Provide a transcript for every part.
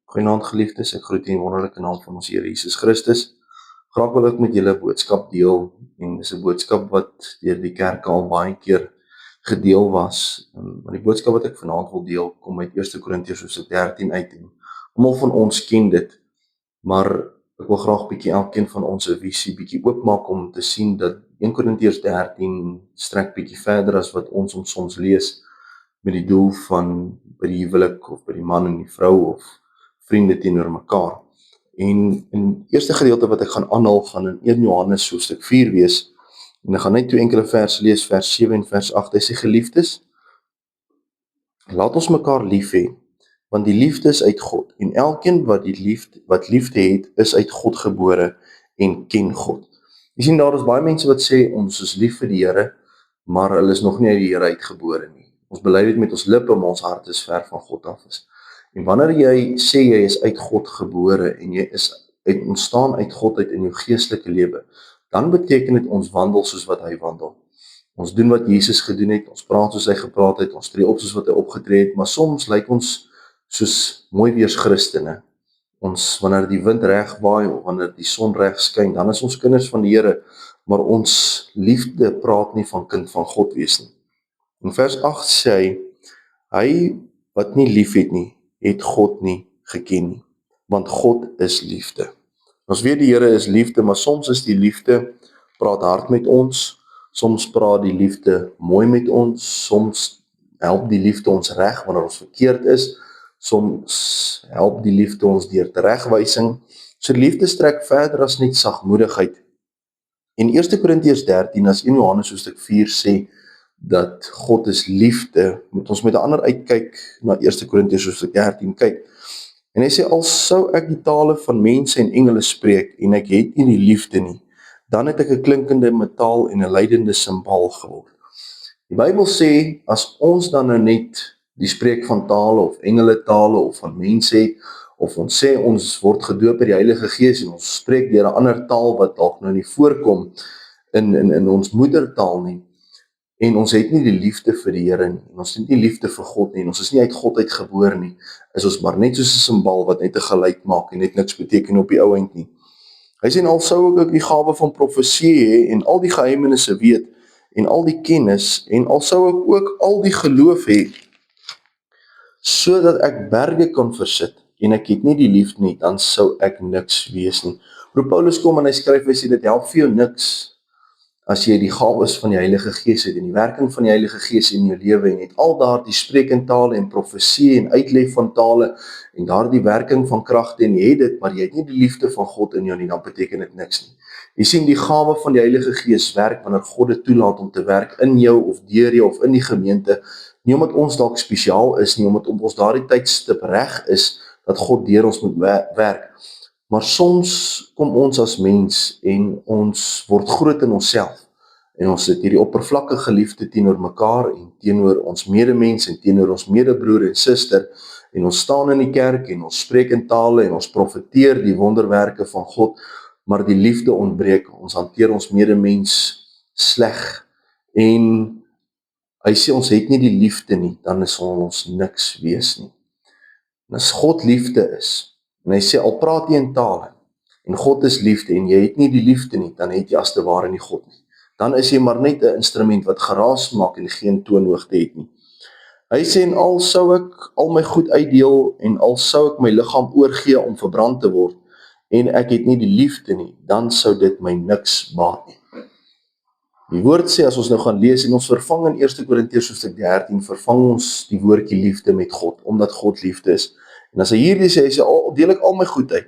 Goeienaand geliefdes, ek groet u in die wonderlike naam van ons Here Jesus Christus. Graag wil ek met julle 'n boodskap deel, en dis 'n boodskap wat deur die kerk al baie keer gedeel was. Maar die boodskap wat ek vanaand wil deel, kom uit 1 Korintiërs hoofstuk 13 uit, en almal van ons ken dit, maar ek wil graag bietjie elkeen van ons 'n visie bietjie oopmaak om te sien dat 1 Korintiërs 13 strek bietjie verder as wat ons soms lees, met die doel van by die huwelik of by die man en die vrou of vriende teenoor mekaar. En in die eerste gedeelte wat ek gaan aanhaal, gaan in 1 Johannes hoofstuk 4 wees, en ek gaan net twee enkele verse lees, vers 7 en vers 8. Hy sê: geliefdes, laat ons mekaar lief hê, want die liefde is uit God, en elkeen wat liefde het, is uit God gebore en ken God. Jy sien, daar is baie mense wat sê, ons is lief vir die Here, maar hulle is nog nie uit die Here uitgebore nie. Ons bely dit met ons lippe, maar ons hart is ver van God af is. En wanneer jy sê jy is uit God gebore, en jy is ontstaan uit God uit in jou geestelike lewe, dan beteken dit ons wandel soos wat hy wandel. Ons doen wat Jesus gedoen het, ons praat soos hy gepraat het, ons tree op soos wat hy opgetree het, maar soms lyk ons soos mooi weers Christene. Wanneer die wind reg waai, of wanneer die son reg skyn, dan is ons kinders van die Here, maar ons liefde praat nie van kind van God wees nie. In vers 8 sê hy wat nie lief het nie, het God nie geken nie, want God is liefde. Ons weet die Here is liefde, maar soms is die liefde, praat hard met ons, soms praat die liefde mooi met ons, soms help die liefde ons reg wanneer ons verkeerd is, soms help die liefde ons deur teregwysing. So liefde strek verder as net sagmoedigheid. En 1 Korintiërs 13, as 1 Johannes hoofstuk 4 sê, dat God is liefde, moet ons met 'n ander uitkyk na 1 Korintiërs hoofstuk 13 kyk. En hy sê, al sou ek die tale van mense en engele spreek, en ek het nie die liefde nie, dan het ek 'n klinkende metaal en 'n lydende simbaal geword. Die Bybel sê, as ons dan nou net die spreek van tale, of engele tale, of van mense het, of ons sê ons word gedoop met die Heilige Gees, en ons spreek deur 'n ander taal wat dalk nou nie voorkom in ons moedertaal nie, en ons het nie die liefde vir die Here nie, en ons het nie liefde vir God nie, en ons is nie uit God uitgebore nie, is ons maar net soos 'n simbaal wat net 'n geluid maak en net niks beteken op die ou eind nie. Hy sê, al sou ek ook die gawe van profesie hê, en al die geheimenisse weet, en al die kennis, en al sou ek ook al die geloof hê, sodat ek berge kan versit, en ek het nie die liefde nie, dan sou ek niks wees nie. Broer Paulus kom en hy skryf, hy sê, dit help vir jou niks, as jy die gawes van die Heilige Gees het, en die werking van die Heilige Gees in jou lewe, en het al daar die spreek in tale, en profesie, en uitleg van tale, en daar die werking van kragte, en jy het dit, maar jy het nie die liefde van God in jou nie, dan beteken dit niks nie. Jy sien, die gawe van die Heilige Gees werk, wanneer God dit toelaat om te werk in jou, of deur jou, of in die gemeente, nie omdat ons dalk spesiaal is nie, omdat ons daardie tydstip reg is, dat God deur ons moet werk, maar soms kom ons as mens, en ons word groot in onsself, en ons het hierdie oppervlakkige liefde teenoor mekaar, en teenoor ons medemens, en teenoor ons medebroer en suster, en ons staan in die kerk, en ons spreek in tale, en ons profeteer die wonderwerke van God, maar die liefde ontbreek, ons hanteer ons medemens sleg, en hy sê, ons het nie die liefde nie, dan sal ons niks wees nie. En as God liefde is, en hy sê, al praat jy in tale, en God is liefde, en jy het nie die liefde nie, dan het jy as te ware nie God nie. Dan is jy maar net 'n instrument wat geraas maak en geen toonhoogte het nie. Hy sê, en al sou ek al my goed uitdeel, en al sou ek my liggaam oorgee om verbrand te word, en ek het nie die liefde nie, dan sou dit my niks baat nie. Die woord sê, as ons nou gaan lees, en ons vervang in 1 Korintiërs hoofstuk 13, vervang ons die woordjie liefde met God, omdat God liefde is. En as hy hierdie sê, hy sê, al deel ek al my goed uit,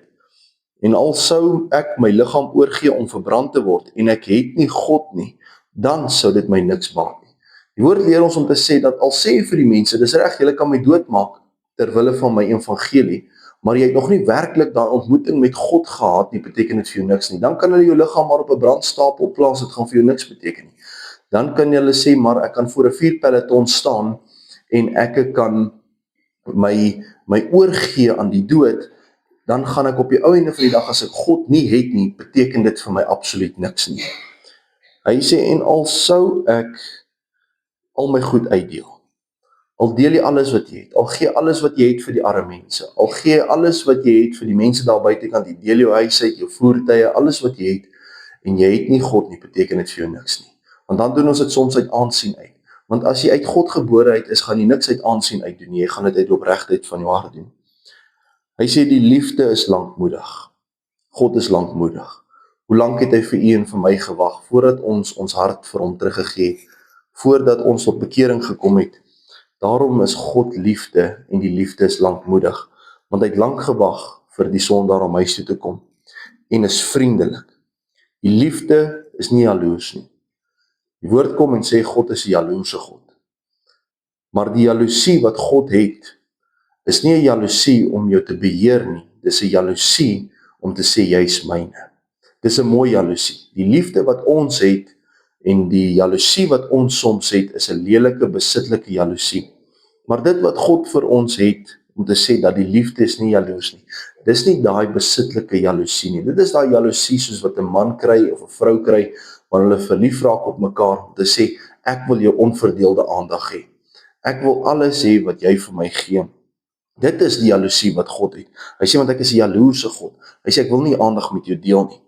en al sou ek my liggaam oorgee om verbrand te word, en ek het nie God nie, dan sou dit my niks baat nie. Die woord leer ons om te sê, dat al sê jy vir die mense, dis reg, julle kan my doodmaak, terwille van my evangelie, maar jy het nog nie werklik daai ontmoeting met God gehad nie, beteken dit vir jou niks nie. Dan kan hulle jou liggaam maar op 'n brandstapel plaas, dit gaan vir jou niks beteken nie. Dan kan hulle sê, maar ek kan voor 'n vuurpeloton staan, en ek kan my oorgee aan die dood, dan gaan ek op die ou einde van die dag, as ek God nie het nie, beteken dit vir my absoluut niks nie. Hy sê, en al sou ek al my goed uitdeel, al deel jy alles wat jy het, al gee alles wat jy het vir die arme mense, al gee alles wat jy het vir die mense daar buitekant, jy deel jou huis uit, jou voertuie, alles wat jy het, en jy het nie God nie, beteken dit vir jou niks nie. Want dan doen ons dit soms uit aansien uit. Want as jy uit God gebore uit is, gaan jy niks uit aansien uit doen nie, jy gaan dit uit opregtheid van jou hart doen. Hy sê die liefde is lankmoedig. God is lankmoedig. Hoe lank het hy vir u en vir my gewag, voordat ons hart vir hom teruggegee het, voordat ons tot bekering gekom het. Daarom is God liefde, en die liefde is lankmoedig, want hy het lank gewag vir die sondaar om huis toe te kom, en is vriendelik. Die liefde is nie jaloers nie. Die woord kom en sê God is 'n jaloerse God. Maar die jaloesie wat God het, is nie 'n jaloesie om jou te beheer nie, dis 'n jaloesie om te sê jy is myne. Dis 'n mooi jaloesie. Die liefde wat ons het en die jaloesie wat ons soms het, is 'n lelike besitlike jaloesie. Maar dit wat God vir ons het, om te sê dat die liefde is nie jaloers nie, dis nie daai besitlike jaloesie nie. Dit is daai jaloesie soos wat 'n man kry of 'n vrou kry, wanneer hulle verlief raak op mekaar, om te sê, ek wil jou onverdeelde aandag hê. Ek wil alles hê wat jy vir my gee. Dit is die jaloesie wat God het. Hy sê, want ek is 'n jaloerse God. Hy sê, ek wil nie aandag met jou deel nie.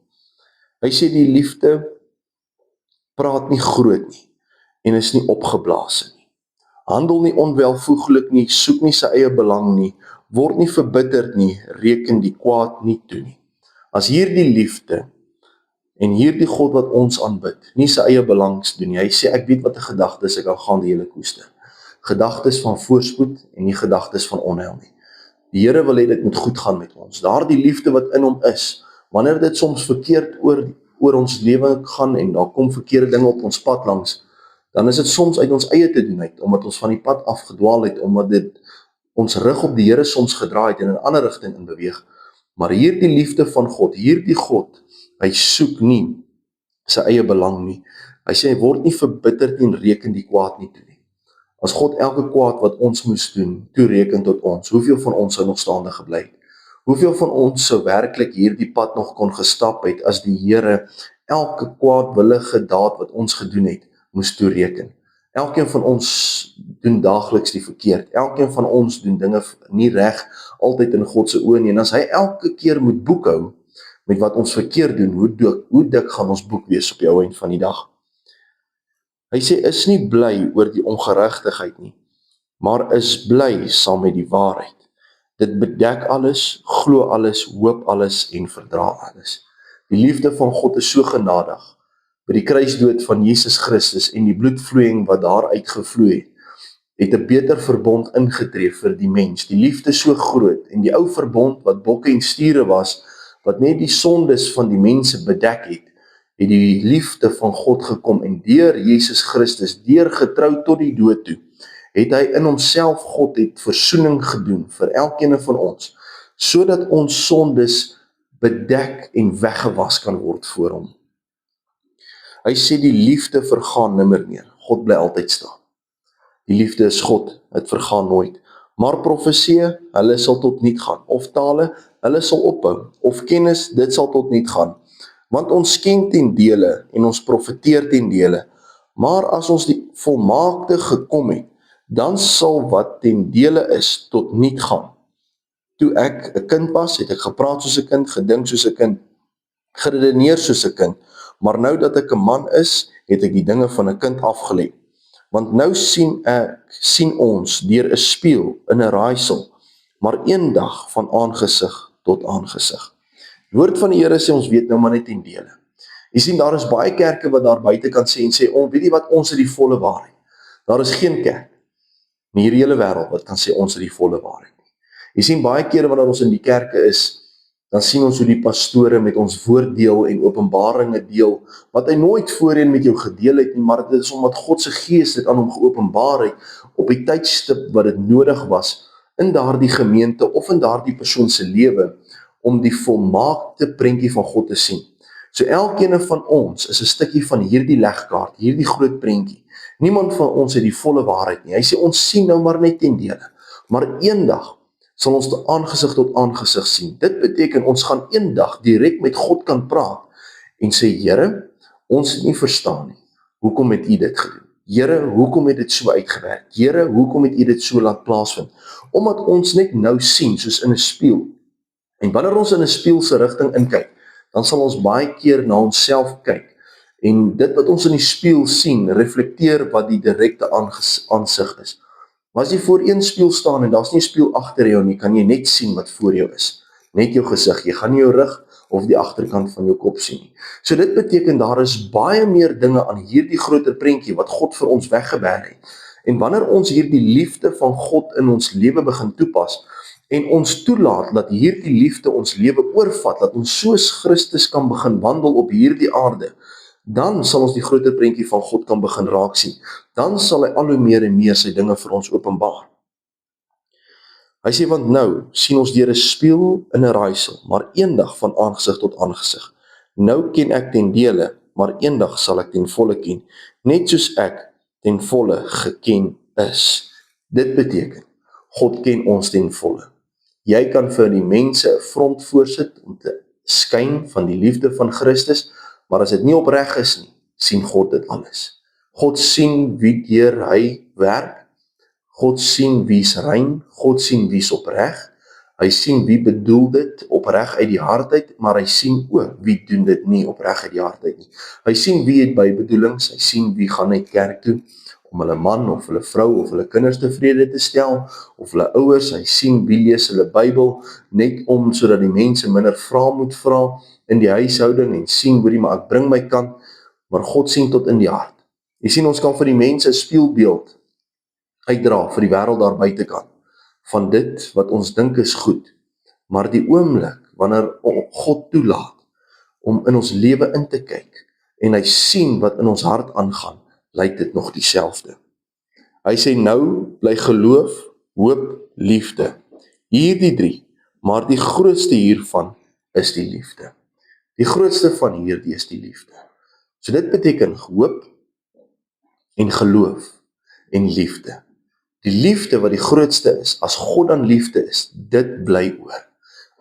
Hy sê, die liefde praat nie groot nie, en is nie opgeblaas nie. Handel nie onwelvoeglik nie, soek nie sy eie belang nie, word nie verbitterd nie, reken die kwaad nie toe nie. As hierdie liefde, en hierdie God wat ons aanbid, nie sy eie belangs doen nie, hy sê, ek weet wat 'n gedagte is, ek kan gaan die hele koester. Gedagtes van voorspoed, en nie gedagtes van onheil nie. Die Here wil hê dit moet goed gaan met ons. Daardie liefde wat in hom is, wanneer dit soms verkeerd oor ons lewe gaan, en daar kom verkeerde dinge op ons pad langs, dan is dit soms uit ons eie te doen uit, omdat ons van die pad afgedwaal het, omdat dit ons rug op die Here soms gedraai het en in 'n ander rigting in beweeg. Maar hierdie liefde van God, hierdie God, hy soek nie sy eie belang nie. Hy sê, hy word nie verbitterd en reken die kwaad nie toe nie. As God elke kwaad wat ons moes doen, toereken tot ons, hoeveel van ons sou nog staande gebly het? Hoeveel van ons sou werklik hierdie pad nog kon gestap het, as die Here elke kwaadwillige daad wat ons gedoen het, moes toereken? Elkeen van ons doen daagliks die verkeerd. Elkeen van ons doen dinge nie reg, altyd in God se oë nie. En as hy elke keer moet boekhou met wat ons verkeerd doen, hoe dik gaan ons boek wees op die ou eind van die dag? Hy sê, is nie bly oor die ongeregtigheid nie, maar is bly saam met die waarheid. Dit bedek alles, glo alles, hoop alles en verdra alles. Die liefde van God is so genadig. By die kruisdood van Jesus Christus en die bloedvloeiing wat daar uitgevloei het 'n beter verbond ingetree vir die mens. Die liefde so groot, en die ou verbond wat bokke en stiere was, wat net die sondes van die mense bedek het die liefde van God gekom, en deur Jesus Christus, deur getrou tot die dood toe, het hy in homself, God het versoening gedoen vir elkeen van ons, sodat ons sondes bedek en weggewas kan word voor hom. Hy sê die liefde vergaan nimmer meer, God bly altyd staan. Die liefde is God, het vergaan nooit. Maar profeseë, hulle sal tot niet gaan, of tale, hulle sal ophou, of kennis, dit sal tot niet gaan. Want ons ken ten dele, en ons profeteer ten dele, maar as ons die volmaakte gekom het, dan sal wat ten dele is, tot niet gaan. Toe ek 'n kind was, het ek gepraat soos 'n kind, gedink soos 'n kind, geredeneer soos 'n kind, maar nou dat ek 'n man is, het ek die dinge van 'n kind afgelê. Want nou sien ons deur 'n spieël in 'n raaisel, maar eendag van aangesig tot aangesig. Die woord van die Here sê ons weet nou maar net ten dele. Jy sien, daar is baie kerke wat daar buite kan sê en sê, weet jy wat, ons het die volle waarheid. Daar is geen kerk in hierdie hele wêreld wat kan sê ons het die volle waarheid nie. Jy sien, baie kere wanneer ons in die kerke is, dan sien ons hoe die pastore met ons woord deel en openbaringe deel, wat hy nooit voorheen met jou gedeel het nie, maar dit is omdat God se gees dit aan hom geopenbaar het, op die tydstip wat dit nodig was, in daardie gemeente of in daardie persoon se lewe, om die volmaakte prentjie van God te sien. So elkeen van ons is 'n stukkie van hierdie legkaart, hierdie groot prentjie. Niemand van ons het die volle waarheid nie. Hy sê ons sien nou maar net ten dele, maar eendag sal ons aangesig tot aangesig sien. Dit beteken ons gaan eendag direk met God kan praat en sê, Here, ons het nie verstaan nie. Hoekom het U dit gedoen? Here, hoekom het dit so uitgewerk? Here, hoekom het U dit so laat plaasvind? Omdat ons net nou sien, soos in 'n spieël. En wanneer ons in 'n spieël se rigting inkyk, dan sal ons baie keer na onsself kyk. En dit wat ons in die spieël sien, reflekteer wat die direkte aansig is. Maar as jy voor een spieël staan en daar's nie 'n spieël agter jou nie, kan jy net sien wat voor jou is. Net jou gesig. Jy gaan nie jou rug of die agterkant van jou kop sien nie. So dit beteken daar is baie meer dinge aan hierdie groter prentjie wat God vir ons weggeberg het. En wanneer ons hierdie liefde van God in ons lewe begin toepas en ons toelaat dat hierdie liefde ons lewe oorvat, dat ons soos Christus kan begin wandel op hierdie aarde, dan sal ons die groter prentjie van God kan begin raak sien. Dan sal hy al hoe meer en meer sy dinge vir ons openbaar. Hy sê, want nou sien ons deur 'n spieël in 'n raaisel, maar eendag van aangesig tot aangesig. Nou ken ek ten dele, maar eendag sal ek ten volle ken, net soos ek ten volle geken is. Dit beteken, God ken ons ten volle. Jy kan vir die mense 'n front voorsit om te skyn van die liefde van Christus, maar as dit nie opreg is nie, sien God dit alles. God sien wie deur hy werk, God sien wie's rein, God sien wie's opreg, hy sien wie bedoel dit opreg uit die hart uit, maar hy sien ook wie doen dit nie opreg uit die hart uit nie. Hy sien wie het bybedoelings, hy sien wie gaan net kerk toe, om hulle man of hulle vrou of hulle kinders tevrede te stel, of hulle ouers, hy sien wie lees hulle Bybel, net om sodat die mense minder vrae moet vra in die huishouding, en sien hoorie, maar ek bring my kant, maar God sien tot in die hart. Jy sien, ons kan vir die mense 'n spieelbeeld uitdra vir die wêreld daar buitekant, van dit wat ons dink is goed, maar die oomblik, wanneer God toelaat, om in ons lewe in te kyk, en hy sien wat in ons hart aangaan, lyk dit nog dieselfde. Hy sê nou bly geloof, hoop, liefde. Hierdie 3, maar die grootste hiervan is die liefde. Die grootste van hierdie is die liefde. So dit beteken hoop en geloof en liefde. Die liefde wat die grootste is, as God dan liefde is, dit bly oor.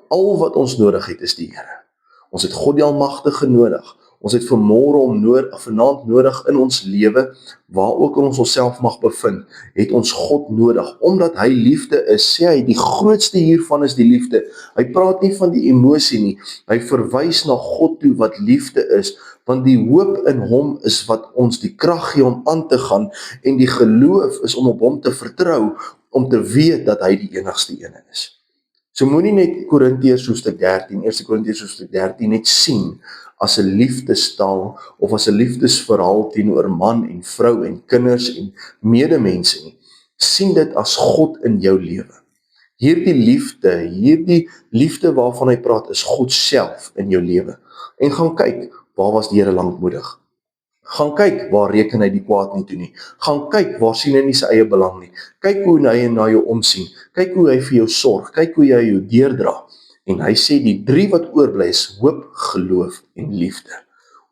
Al wat ons nodig het is die Here. Ons het God die Almagtige nodig. Ons het vanaand nodig in ons lewe, waar ook ons onsself mag bevind, het ons God nodig. Omdat hy liefde is, sê hy, die grootste hiervan is die liefde. Hy praat nie van die emosie nie, hy verwys na God toe wat liefde is, want die hoop in hom is wat ons die krag gee om aan te gaan, en die geloof is om op hom te vertrou, om te weet dat hy die enigste ene is. So moenie net Korintiërs hoofstuk 13, 1 Korintiërs hoofstuk 13 net sien as 'n liefdestaal of as 'n liefdesverhaal teenoor man en vrou en kinders en medemense nie. Sien dit as God in jou lewe. Hierdie liefde waarvan hy praat is God self in jou lewe. En gaan kyk, waar was die Here lankmoedig? Gaan kyk, waar reken hy die kwaad nie toe nie. Gaan kyk, waar sien hy nie sy eie belang nie. Kyk hoe hy na jou omsien. Kyk hoe hy vir jou sorg. Kyk hoe hy jou deurdra. En hy sê die 3 wat oorbly is hoop, geloof en liefde.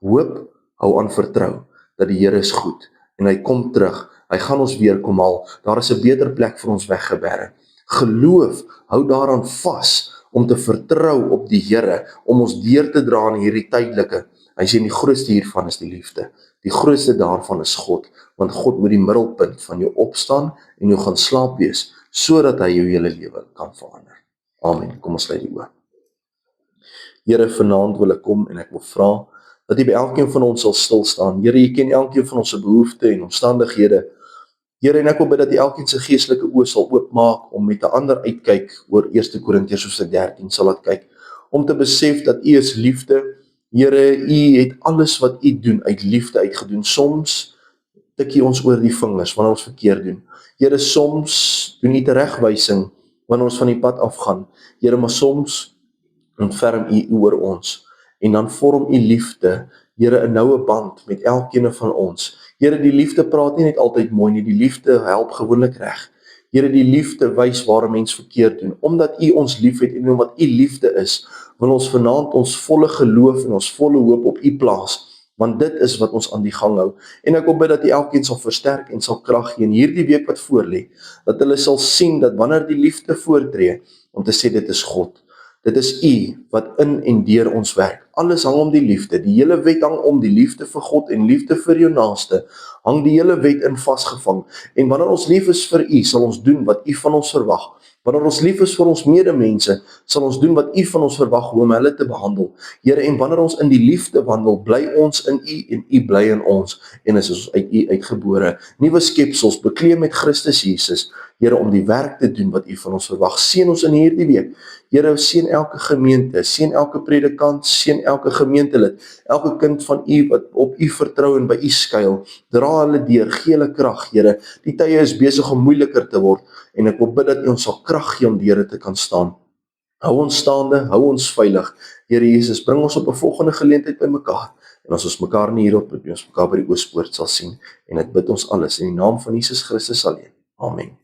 Hoop, hou aan vertrou, dat die Here is goed. En hy kom terug, hy gaan ons weer kom haal. Daar is 'n beter plek vir ons weggeberg. Geloof, hou daaraan vas, om te vertrou op die Here, om ons deur te dra in hierdie tydelike. Hy sê die grootste hiervan is die liefde. Die grootste daarvan is God, want God moet die middelpunt van jou opstaan en jou gaan slaap wees, sodat hy jou hele lewe kan verander. Amen. Kom ons sluit die oë. Here, vanaand wil ek kom en ek wil vra dat jy by elkeen van ons sal stil staan. Here, jy ken elkeen van ons se behoeftes en omstandighede. Here, en ek wil bid dat jy elkeen se geestelike oë sal oopmaak om met 'n ander uitkyk oor 1 Korintiërs hoofstuk 13 sal laat kyk, om te besef dat U is liefde. Here, U het alles wat U doen uit liefde uitgedoen. Soms tik U ons oor die vingers wanneer ons verkeerd doen. Here, soms doen U teregwysing wanneer ons van die pad afgaan. Here, maar soms ontferm U oor ons. En dan vorm U liefde, Here, 'n noue band met elkeen van ons. Here, die liefde praat nie net altyd mooi nie, die liefde help gewoonlik reg. Here, die liefde wys waar 'n mens verkeerd doen. Omdat U ons liefhet en omdat U liefde is, wil ons vanaand ons volle geloof en ons volle hoop op U plaas, want dit is wat ons aan die gang hou. En ek wil bid dat U elkeen sal versterk en sal krag gee in hierdie week wat voorlê, dat hulle sal sien dat wanneer die liefde voortree, om te sê dit is God, Dit is U wat in en deur ons werk. Alles hang om die liefde. Die hele wet hang om die liefde vir God en liefde vir jou naaste. Hang die hele wet in vasgevang. En wanneer ons lief is vir U, sal ons doen wat U van ons verwag. Wanneer ons lief is vir ons medemense, sal ons doen wat U van ons verwag, hoe om hulle te behandel. Here, en wanneer ons in die liefde wandel, bly ons in U en U bly in ons. En is ons uit U uitgebore. Nuwe skepsels, bekleed met Christus Jesus. Here, om die werk te doen wat U van ons verwag. Seën ons in hierdie week. Here, seën elke gemeente, seën elke predikant, seën elke gemeentelid, elke kind van U wat op U vertrou en by U skuil. Dra hulle deur, gee hulle krag, Here. Die tye is besig om moeiliker te word en ek wil bid dat U ons sal krag gee om deur dit te kan staan. Hou ons staande, hou ons veilig. Here Jesus, bring ons op 'n volgende geleentheid by mekaar. En as ons mekaar nie hierop, ons mekaar by die Oospoort sal sien. En ek bid ons alles in die naam van Jesus Christus alleen. Amen.